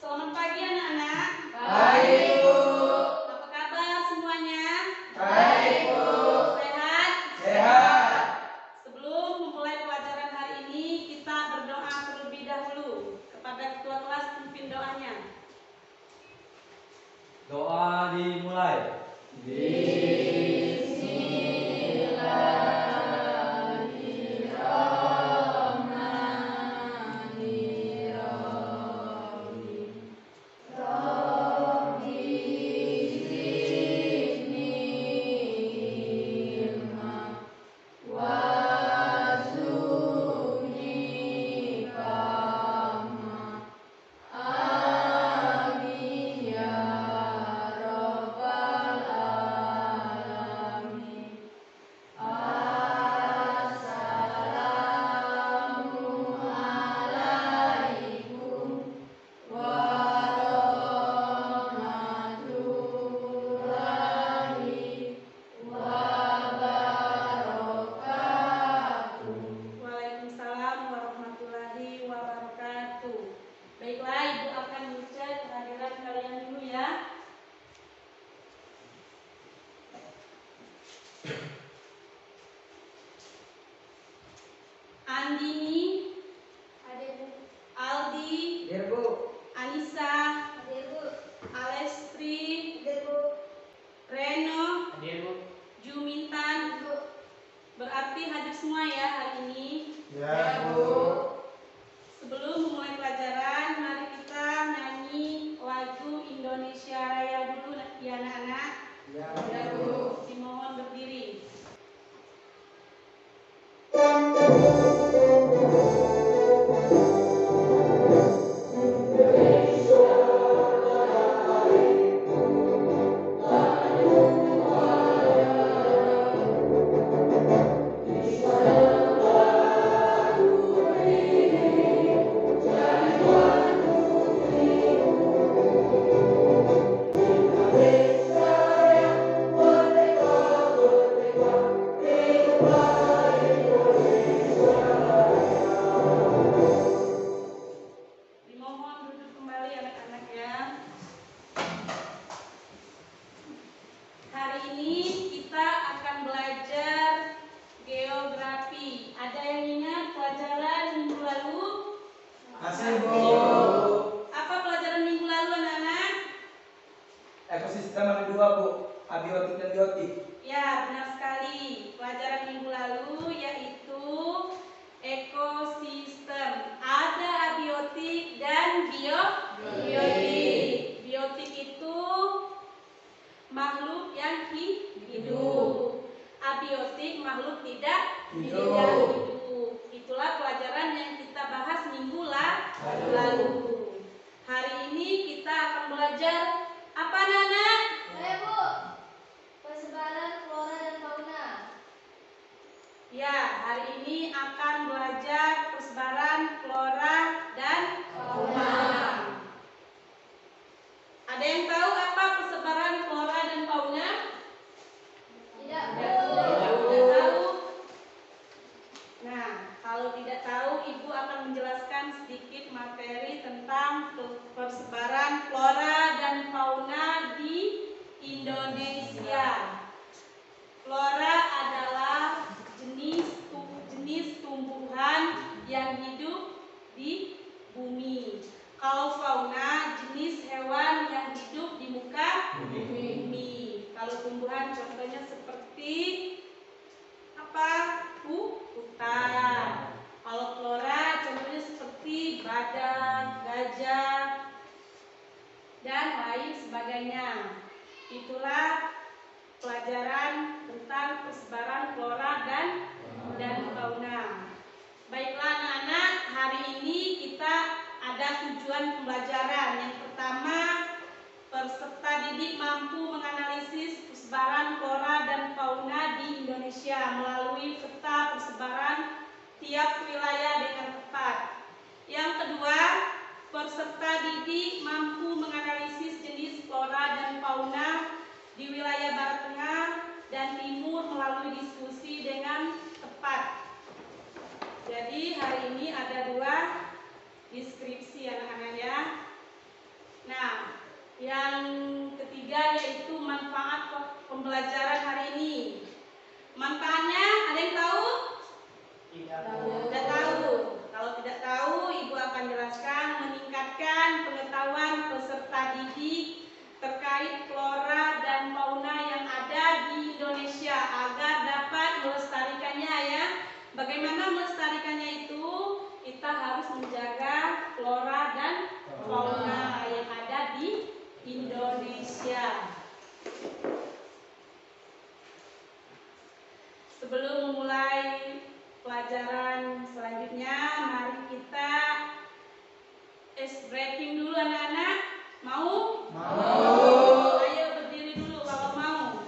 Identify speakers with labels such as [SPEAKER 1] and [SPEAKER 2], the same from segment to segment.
[SPEAKER 1] Selamat pagi anak-anak.
[SPEAKER 2] Baik, Bu.
[SPEAKER 1] Apa kabar semuanya?
[SPEAKER 2] Baik, Bu.
[SPEAKER 1] Sehat?
[SPEAKER 2] Sehat.
[SPEAKER 1] Sebelum memulai pelajaran hari ini, kita berdoa terlebih dahulu. Kepada ketua kelas pimpin doanya.
[SPEAKER 2] Doa dimulai.
[SPEAKER 1] Waalaikumsalam warahmatullahi wabarakatuh. Baiklah, Ibu akan mengecek kehadiran kalian dulu ya. Andini,
[SPEAKER 3] Hadir, Bu.
[SPEAKER 1] Aldi,
[SPEAKER 2] Hadir, Bu.
[SPEAKER 1] Anissa,
[SPEAKER 3] Hadir, Bu.
[SPEAKER 1] Alestri,
[SPEAKER 3] Hadir, Bu.
[SPEAKER 1] Reno,
[SPEAKER 2] Hadir, Bu.
[SPEAKER 1] Jumintan.
[SPEAKER 3] Bu.
[SPEAKER 1] Berarti hadir semua ya hari ini.
[SPEAKER 2] Ya, Bu.
[SPEAKER 1] Sebelum memulai pelajaran, mari kita nyanyi lagu Indonesia Raya dulu ya anak-anak.
[SPEAKER 2] Ya, Bu.
[SPEAKER 1] Dimohon berdiri. Dimohon duduk kembali anak-anak ya. Hari ini kita akan belajar geografi. Ada yang ingat pelajaran minggu lalu?
[SPEAKER 2] Masih, Bu.
[SPEAKER 1] Apa pelajaran minggu lalu anak-anak?
[SPEAKER 2] Ekosistem ada dua, Bu. Abiotik dan biotik.
[SPEAKER 1] Ya, benar sekali. Pelajaran minggu lalu yaitu ekosistem. Ada abiotik dan biotik. Biotik itu makhluk yang hidup. Abiotik makhluk tidak
[SPEAKER 2] Hidup.
[SPEAKER 1] hidup. Itulah pelajaran yang kita bahas minggu lalu. Hari ini kita akan belajar apa Nana?
[SPEAKER 3] Saya, Bu. Persebaran flora dan fauna.
[SPEAKER 1] Ya, hari ini akan belajar persebaran flora dan fauna. Ada yang tahu apa persebaran flora dan fauna?
[SPEAKER 3] Tidak, Bu.
[SPEAKER 1] Tidak tahu. Nah, kalau tidak tahu, Ibu akan menjelaskan sedikit materi tentang persebaran flora dan fauna di Indonesia. Flora adalah jenis tumbuhan yang hidup di bumi. Kalau fauna jenis hewan yang hidup di muka bumi. Kalau tumbuhan contohnya seperti apa? Hutan. Kalau flora contohnya seperti badak, gajah, dan lain sebagainya. Itulah pelajaran tentang persebaran flora dan fauna. Baiklah anak-anak, hari ini kita ada tujuan pembelajaran. Yang pertama, peserta didik mampu menganalisis persebaran flora dan fauna di Indonesia melalui peta persebaran tiap wilayah dengan tepat. Yang kedua, peserta didik mampu menganalisis jenis flora dan fauna di wilayah Barat Tengah dan Timur melalui diskusi dengan tepat. Jadi hari ini ada dua deskripsi anak-anak ya. Nah, yang ketiga yaitu manfaat pembelajaran hari ini. Manfaatnya ada yang tahu? Tidak tahu. Kalau tidak tahu, Ibu akan jelaskan meningkatkan pengetahuan peserta didik terkait flora dan fauna yang ada di Indonesia agar dapat melestarikannya ya. Bagaimana melestarikannya itu? Kita harus menjaga flora dan fauna yang ada di Indonesia. Sebelum memulai pelajaran selanjutnya, mari kita ice breaking dulu anak-anak. Mau? Mau. Ayo berdiri dulu kalau mau.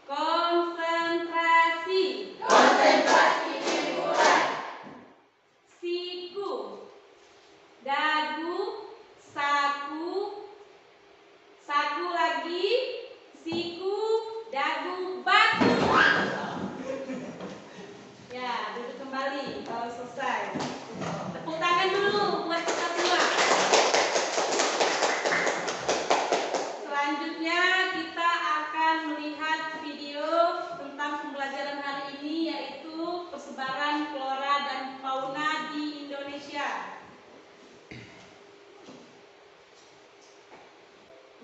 [SPEAKER 1] Konsentrasi. Konsentrasi dimulai. Siku, dagu, saku, saku lagi, siku, dagu, batu. Ya, duduk kembali kalau selesai. Tepuk tangan dulu buat kita semua. Selanjutnya kita akan melihat video tentang pembelajaran hari ini, yaitu persebaran flora dan fauna di Indonesia.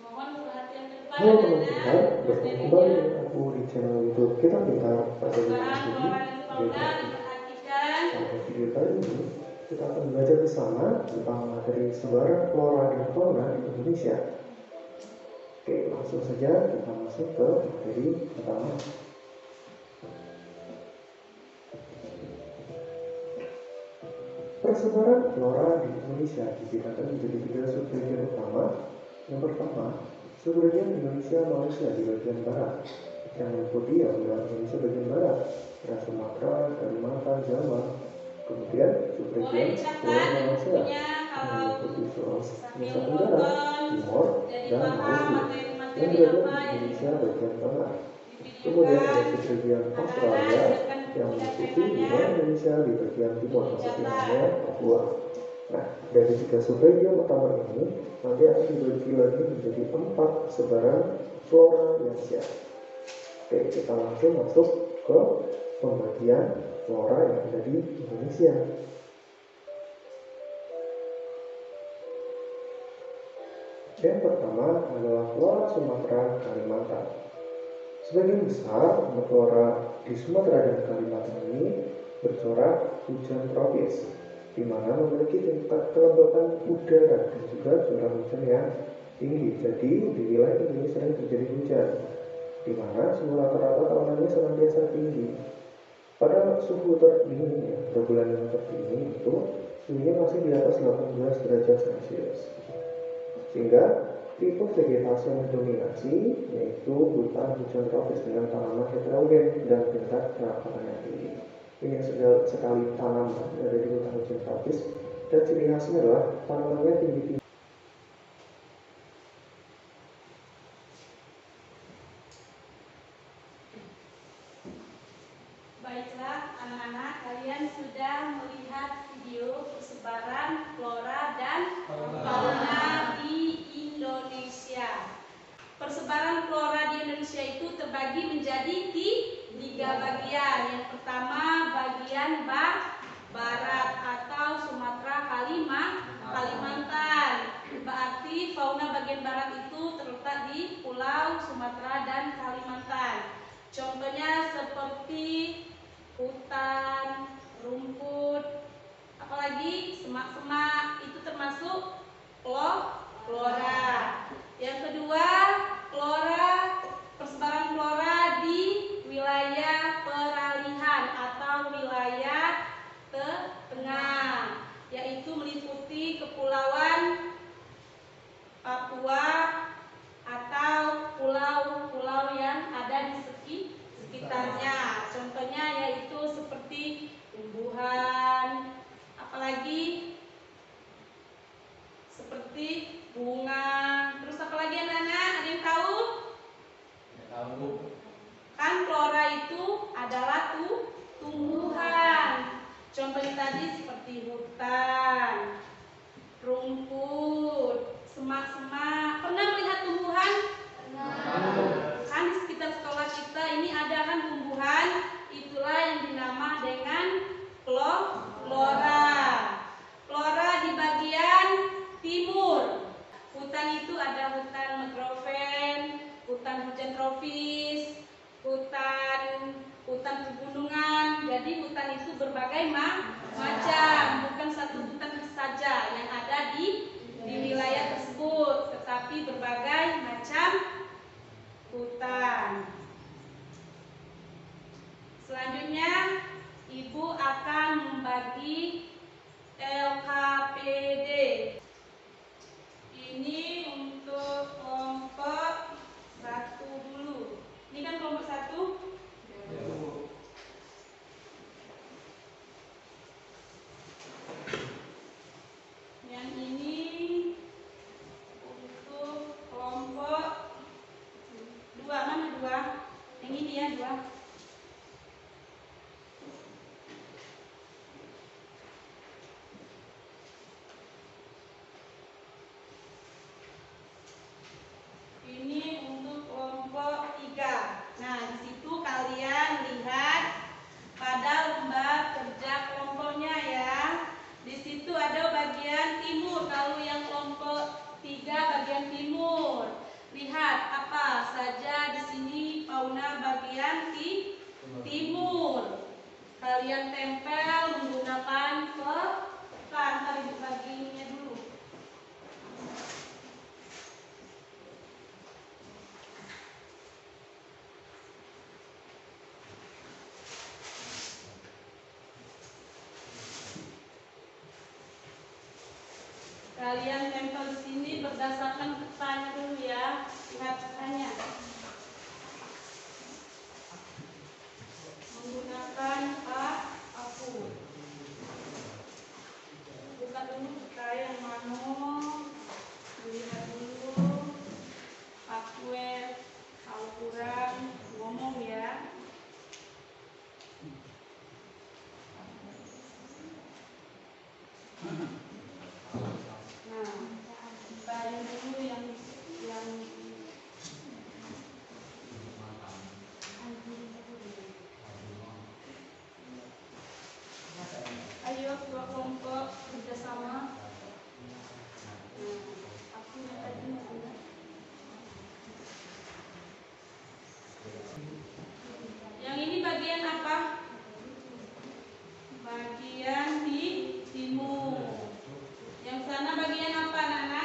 [SPEAKER 1] Mohon perhatian kepada
[SPEAKER 4] Halo teman-teman, bertemu kembali dengan aku di channel YouTube Kita Pintar pada video
[SPEAKER 1] persebaran
[SPEAKER 4] ini.
[SPEAKER 1] flora dan fauna diperhatikan.
[SPEAKER 4] Pada video kali ini, kita akan belajar bersama tentang materi sebaran flora dan fauna di Indonesia. Oke, langsung saja kita masuk ke materi pertama. Persebaran flora di Indonesia dibedakan menjadi 3 subregion utama. Yang pertama, subregion Indonesia Malaysia di bagian barat, yang meliputi adalah Indonesia bagian barat, ada Sumatera, Kalimantan, Jawa. Kemudian subregion Pulau Malaysia yang meliputi Sulawesi, Nusa Tenggara, Timur, dan Maluku yang berada di Indonesia bagian tengah. Kemudian ada subregion Australia yang meliputi wilayah Indonesia di bagian timur, maksudnya namanya Papua. Nah, dari 3 subregion utama ini nanti akan dibagi lagi menjadi 4 sebaran flora yang siap. Oke, kita langsung masuk ke pembagian flora yang ada di Indonesia. Yang pertama adalah flora Sumatera Kalimantan. Sebagian besar flora di Sumatera dan Kalimantan ini bercorak hujan tropis, di mana memiliki tingkat kelembapan udara dan juga curah hujan yang tinggi. Jadi di wilayah ini sering terjadi hujan, di mana suhu rata-rata tahunannya senantiasa tinggi. Pada suhu terdingin ya, pada bulan yang terdingin itu suhunya masih di atas 18 derajat Celcius. Sehingga tipe vegetasi yang mendominasi yaitu hutan hujan tropis dengan tanaman heterogen dan tingkat kerapatan yang tinggi. Ini sekali tanaman ada di hutan hujan tropis, dan ciri khasnya adalah tanamannya tinggi-tinggi.
[SPEAKER 1] Baiklah anak-anak, kalian sudah melihat video persebaran flora dan fauna di Indonesia. Persebaran flora di Indonesia itu terbagi menjadi 3 bagian. Yang pertama bagian barat atau Sumatera Kalimantan. Berarti fauna bagian barat itu terletak di Pulau Sumatera dan Kalimantan. Contohnya seperti hutan, rumput, apalagi semak-semak, itu termasuk flora. Yang kedua, persebaran flora di wilayah peralihan atau wilayah tengah, yaitu meliputi kepulauan Papua atau pulau-pulau yang ada di sekitarnya. Contohnya yaitu seperti tumbuhan, apalagi seperti bunga. Terus apalagi anak-anak? Ada yang tahu?
[SPEAKER 2] Tahu.
[SPEAKER 1] Kan kan flora itu adalah tumbuhan. Contohnya tadi seperti hutan, rumput, semak-semak. Pernah melihat tumbuhan? Kan di sekitar sekolah kita ini ada kan tumbuhan, itulah yang dinama dengan flora. Flora di bagian timur. Hutan itu ada hutan mangroven, hutan hujan tropis, hutan pegunungan. Jadi hutan itu berbagai macam, bukan satu hutan saja yang ada di wilayah tersebut, tetapi berbagai macam hutan. Selanjutnya, Ibu akan membagi LKPD. Ini untuk kelompok 1 dulu. Ini kan kelompok 1. Yang ini untuk kelompok 2. Mana 2? Yang ini ya 2. Ini untuk kelompok 3. Nah, di situ kalian lihat pada lembar kerja kelompoknya ya. Di situ ada bagian timur. Kalau yang kelompok 3 bagian timur. Lihat apa saja di sini fauna bagian timur. Kalian tempel menggunakan pulpen. Ntar Ibu bagiinnya dulu. Kalian tempel di sini berdasarkan petanya dulu ya. Lihat petanya. Menggunakan aku. Buka dulu peta yang mana. Lihat dulu. Pakuet. Kalau kurang ngomong ya. Bayan dulu yang ayo dua kelompok kerjasama. Aku tadi ada. Yang ini bagian apa? Bagian di timur. Yang sana bagian apa, Nana?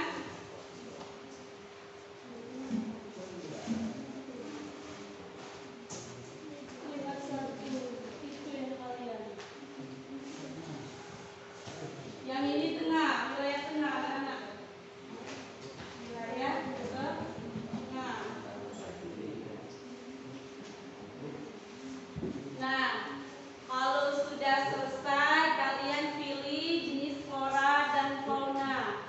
[SPEAKER 1] Lihat satu, itu yang kalian. Yang ini tengah, wilayah tengah, anak-anak. Wilayah tengah. Nah, kalau sudah selesai, kalian pilih jenis flora dan fauna.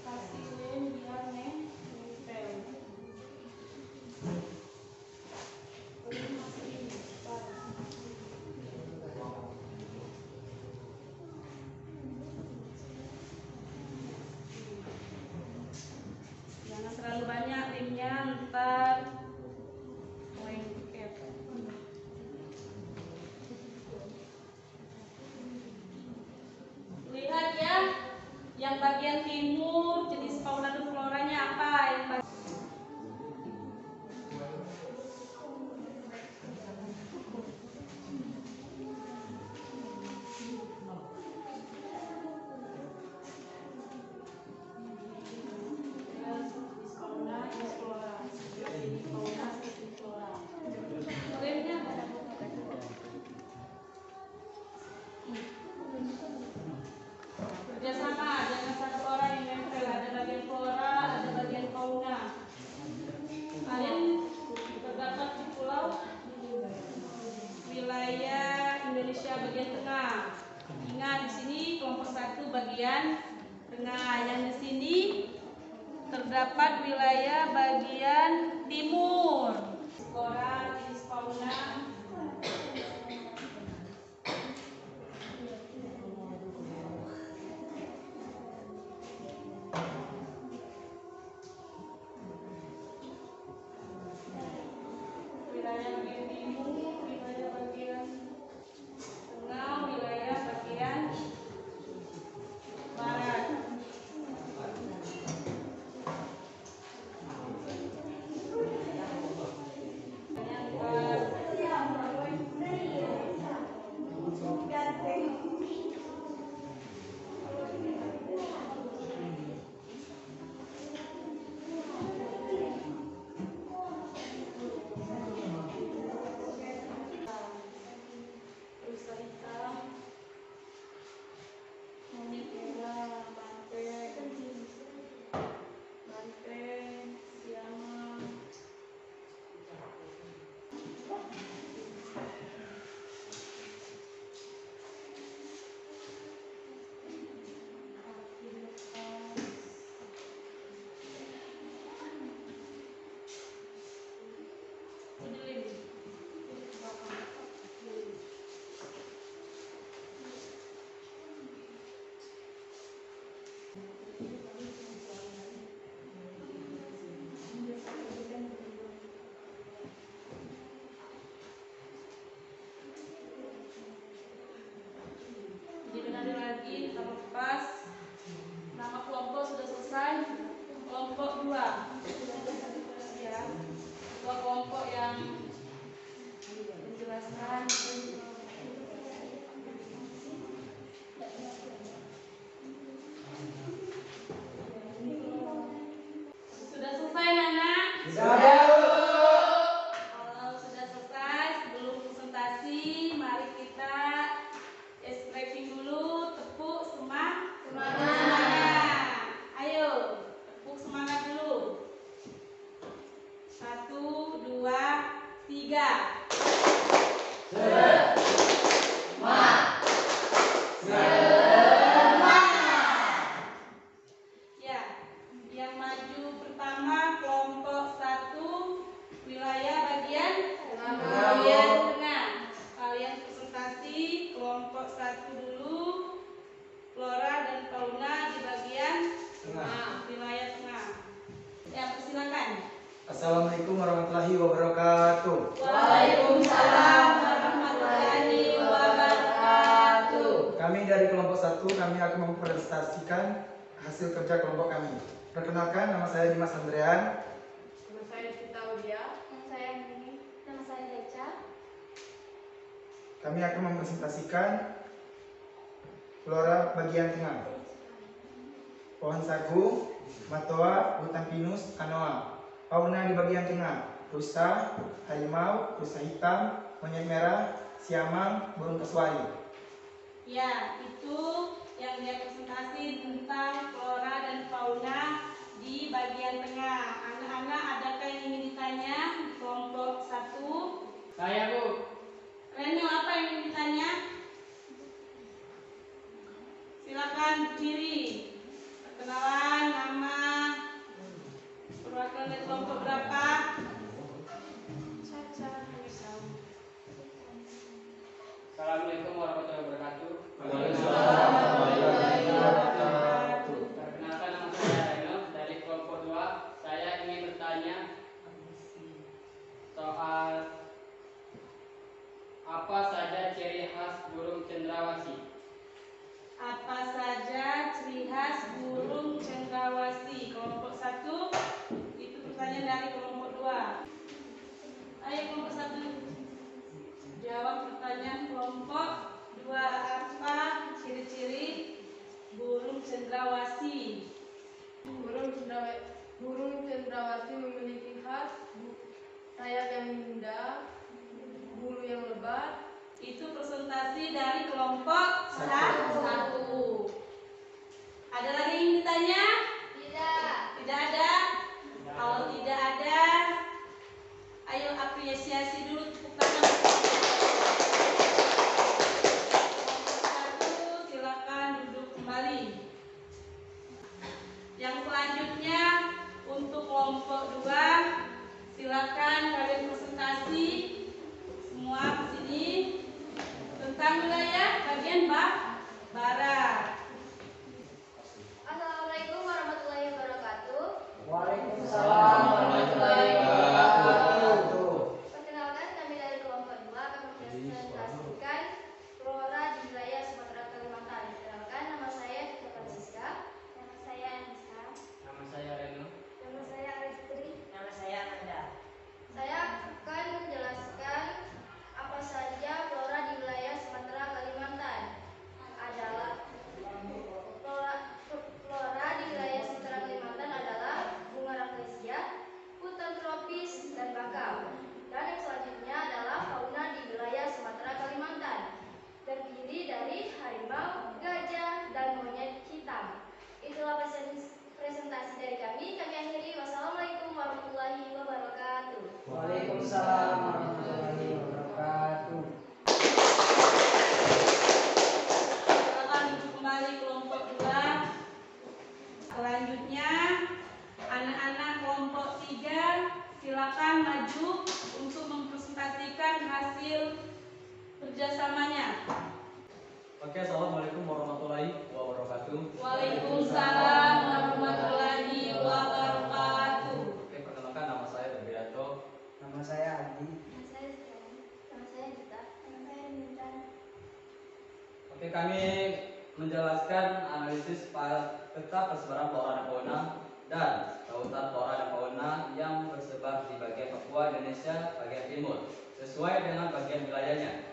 [SPEAKER 1] Kasih lem biar nempel. Jangan terlalu banyak lemnya, ntar lengket. Lihat ya, yang bagian timur jenis fauna dan floranya apa? Yang kerjasama, jangan satu orang yang nempel. Ada bagian flora, ada bagian fauna. Kalian terdapat di pulau wilayah Indonesia bagian tengah. Ingat di sini kelompok 1 bagian tengah. Yang di sini terdapat wilayah bagian timur. Flora, jenis fauna. Wilayah bagian timur, wilayah bagian tengah, wilayah bagian barat. Rusa hitam, monyet merah, banteng, siamang. Dibenahi lagi, terlepas. Nama kelompok sudah selesai. Kelompok 2. Ya, dua kelompok yang menjelaskan. Sudah selesai, Nana? Kalau sudah selesai, sebelum presentasi, mari kita stretching dulu, tepuk semangat. Ayo, tepuk semangat dulu. 1, 2, 3. Ya, yang maju pertama kelompok 1, wilayah bagian tengah. Kalian presentasi kelompok 1 dulu, flora dan fauna di bagian wilayah tengah. Ya, persilakan.
[SPEAKER 2] Assalamualaikum warahmatullahi wabarakatuh.
[SPEAKER 1] Waalaikumsalam warahmatullahi wabarakatuh.
[SPEAKER 2] Kami dari kelompok 1, kami akan mempresentasikan hasil kerja kelompok kami. Perkenalkan, nama saya Dimas Andrean.
[SPEAKER 3] Nama saya Sita Udia. Nama saya Nini. Nama saya Deca.
[SPEAKER 2] Kami akan mempresentasikan flora bagian tengah. Pohon sagu, matoa, hutan pinus, anoa. Fauna di bagian tengah, rusa, harimau, rusa hitam, monyet merah, siamang, burung kasuari.
[SPEAKER 1] Ya, itu yang dia presentasi tentang flora dan fauna di bagian tengah. Anak-anak, adakah yang ingin ditanya di kelompok 1?
[SPEAKER 5] Saya, Bu.
[SPEAKER 1] Renyo, apa yang ingin ditanya? Silakan berdiri. Perkenalan, nama, perwakilan dari kelompok berapa?
[SPEAKER 5] Assalamualaikum warahmatullahi wabarakatuh. Perkenalkan, nama saya Reno dari kelompok 2. Saya ingin bertanya soal apa saja ciri khas burung cendrawasih.
[SPEAKER 1] Apa saja ciri khas burung cendrawasih? Kelompok 1, itu pertanyaan dari kelompok 2. Ayo kelompok 1, jawab pertanyaan kelompok 2. Apa ciri-ciri burung cendrawasih?
[SPEAKER 3] Burung cendrawasih memiliki khas sayap yang indah, bulu yang lebat.
[SPEAKER 1] Itu presentasi dari kelompok 1. Ada lagi yang ingin ditanya? Tidak ada? Kalau tidak ada, ayo apresiasi dulu, tepuk tangan. Kelompok 1, silakan duduk kembali. Yang selanjutnya bagian barat.
[SPEAKER 6] Assalamualaikum warahmatullahi wabarakatuh.
[SPEAKER 7] Waalaikumsalam warahmatullahi wabarakatuh.
[SPEAKER 6] Perkenalkan, kami dari kelompok 2 akan mempresentasikan flora di wilayah Sumatera Kalimantan. Perkenalkan, nama saya Tika Francisca. Nama saya Anissa.
[SPEAKER 5] Nama saya Reno.
[SPEAKER 6] Nama saya Arifri.
[SPEAKER 7] Nama saya Nanda.
[SPEAKER 6] Saya akan menjelaskan apa saja flora di wilayah Sumatera Kalimantan. Adalah flora di wilayah Sumatera Kalimantan adalah bunga rafflesia, hutan tropis, dan bakau. Dan yang selanjutnya adalah fauna di wilayah Sumatera Kalimantan, terdiri dari harimau, gajah, dan monyet hitam. Itulah presentasi dari kami. Kami akhiri. Wassalamualaikum warahmatullahi wabarakatuh.
[SPEAKER 7] Waalaikumsalam warahmatullahi wabarakatuh.
[SPEAKER 1] Silakan duduk kembali kelompok 2. Selanjutnya anak-anak kelompok 3 silakan maju untuk mempresentasikan hasil kerjasamanya.
[SPEAKER 8] Oke, assalamualaikum warahmatullahi wabarakatuh.
[SPEAKER 1] Waalaikumsalam warahmatullahi wabarakatuh.
[SPEAKER 8] Oke, perkenalkan nama saya Debrianto.
[SPEAKER 7] Nama saya Adi.
[SPEAKER 6] Nama saya Setiawan. Nama saya Dita. Nama saya Mintan.
[SPEAKER 8] Oke, kami menjelaskan analisis peta persebaran flora dan fauna dan tautan flora dan fauna yang tersebar di bagian Papua, Indonesia, bagian timur, sesuai dengan bagian wilayahnya.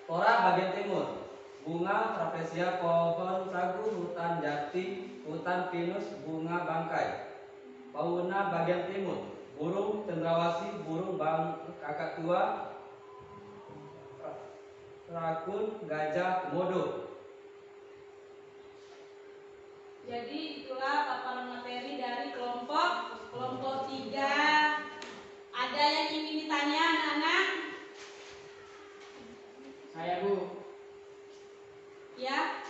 [SPEAKER 8] Flora bagian timur, bunga rafflesia, pohon sagu, hutan jati, hutan pinus, bunga bangkai. Fauna bagian timur, burung cendrawasih, burung kakak tua, rakun, gajah, komodo.
[SPEAKER 1] Jadi itulah paparan materi dari kelompok 3. Ada yang ingin ditanya anak-anak?
[SPEAKER 5] Saya Bu,
[SPEAKER 1] Ya,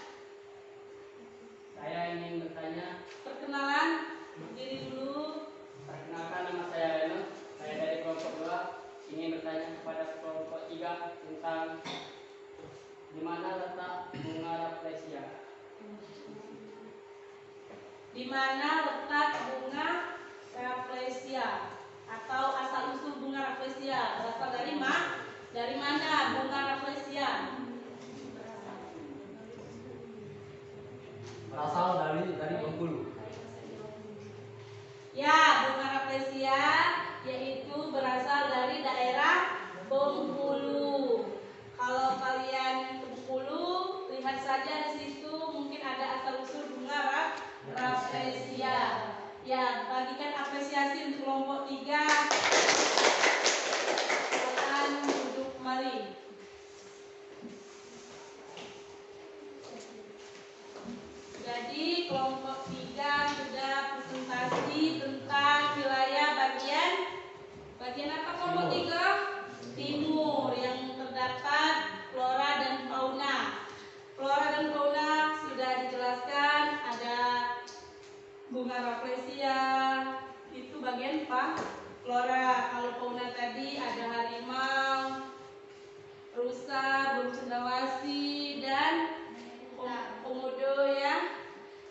[SPEAKER 5] saya ingin bertanya.
[SPEAKER 1] perkenalan diri dulu.
[SPEAKER 5] Perkenalkan, nama saya Reno. Saya dari kelompok 2 ingin bertanya kepada kelompok 3 tentang di mana letak bunga rafflesia.
[SPEAKER 1] Di mana letak bunga rafflesia atau asal usul bunga rafflesia? Berasal dari dari mana bunga rafflesia?
[SPEAKER 8] Berasal dari Bengkulu.
[SPEAKER 1] Ya, bunga rafflesia yaitu berasal dari daerah Bengkulu. Kalau kalian ke Bengkulu, lihat saja di situ mungkin ada asal usul bunga rafflesia. Ya, bagikan apresiasi untuk kelompok 3. Silakan duduk kembali. Jadi kelompok 3 sudah presentasi tentang wilayah bagian apa kelompok 3? Timur, yang terdapat flora dan fauna. Flora dan fauna sudah dijelaskan, ada bunga rafflesia, itu bagian flora. Kalau fauna tadi ada harimau, rusa, burung cendrawasih, dan komodo ya.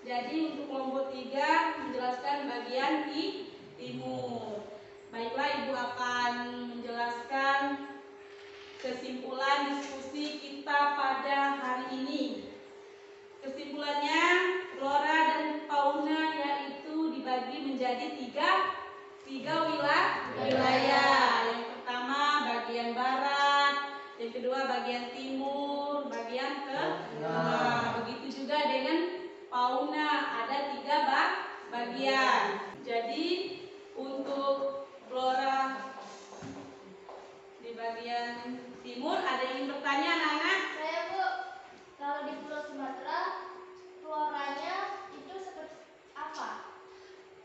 [SPEAKER 1] Jadi untuk kelompok 3 menjelaskan bagian timur. Baiklah, Ibu akan menjelaskan kesimpulan diskusi kita pada hari ini. Kesimpulannya, flora dan fauna yaitu dibagi menjadi tiga wilayah. Yang pertama bagian barat, yang kedua bagian timur, bagian tengah. Begitu juga dengan fauna, ada 3 bagian. Jadi untuk flora di bagian timur, ada yang ingin bertanya anak-anak?
[SPEAKER 6] Saya Bu, kalau di Pulau Sumatera floranya itu seperti apa?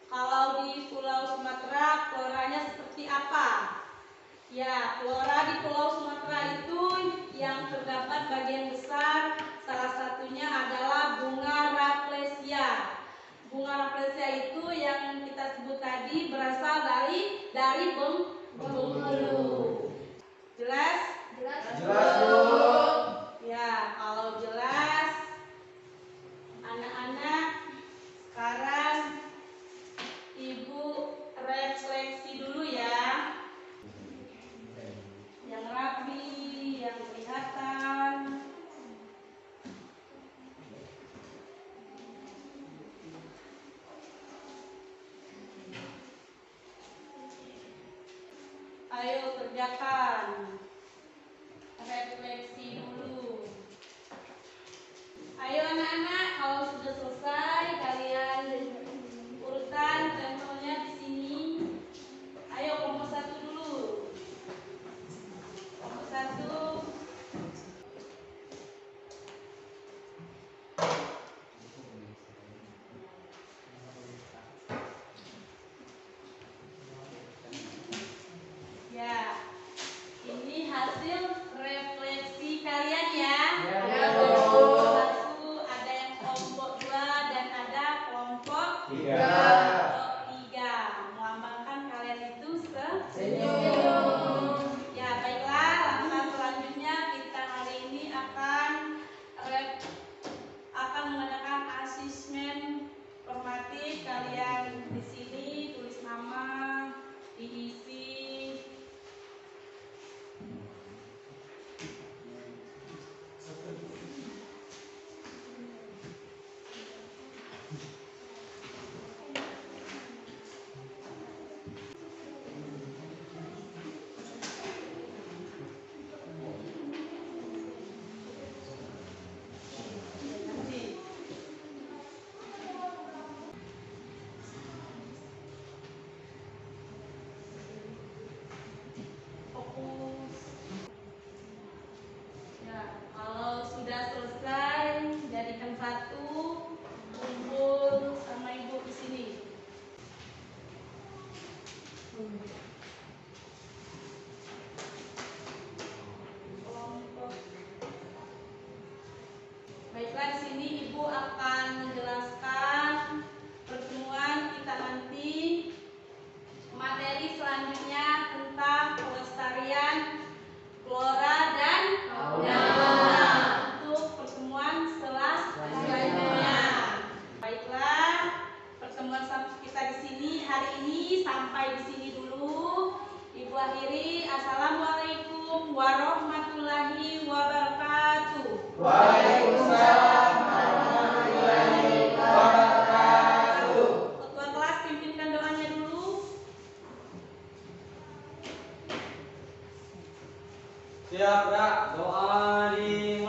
[SPEAKER 1] Kalau di Pulau Sumatera floranya seperti apa? Ya, flora di Pulau Sumatera itu yang terdapat bagian besar, salah satunya adalah bunga rafflesia. Bunga rafflesia itu yang kita sebut tadi berasal dari Bengkulu. Jelas Ayo kerjakan. Refleksi dulu. Ayo anak-anak, kalau sudah selesai kalian urutan tempelnya di sini. Ayo kelompok 1 dulu. Kelompok 1. Ya, ini hasil refleksi kalian ya.
[SPEAKER 7] Ya,
[SPEAKER 1] Kelompok 1 ada yang kelompok 2 dan ada kelompok 3. Melambangkan kalian itu senyum. Ya, baiklah. Langkah selanjutnya kita hari ini akan mengadakan asesmen formatif. Kalian di sini tulis nama, diisi. Fokus. Ya, kalau sudah selesai, jadikan satu, kumpul sama ibu di sini. Kelompok. Baiklah, di sini ibu akan menjelaskan pertemuan kita nanti. Materi selanjutnya tentang pelestarian flora dan fauna untuk pertemuan selanjutnya. Baiklah, pertemuan kita di sini hari ini sampai di sini dulu. Ibu akhiri. Assalamualaikum warahmatullahi wabarakatuh.
[SPEAKER 2] Waalaikumsalam warahmatullahi wabarakatuh.
[SPEAKER 1] Ketua kelas pimpinkan doanya dulu.
[SPEAKER 8] Siap, Ra. Doa dimulai.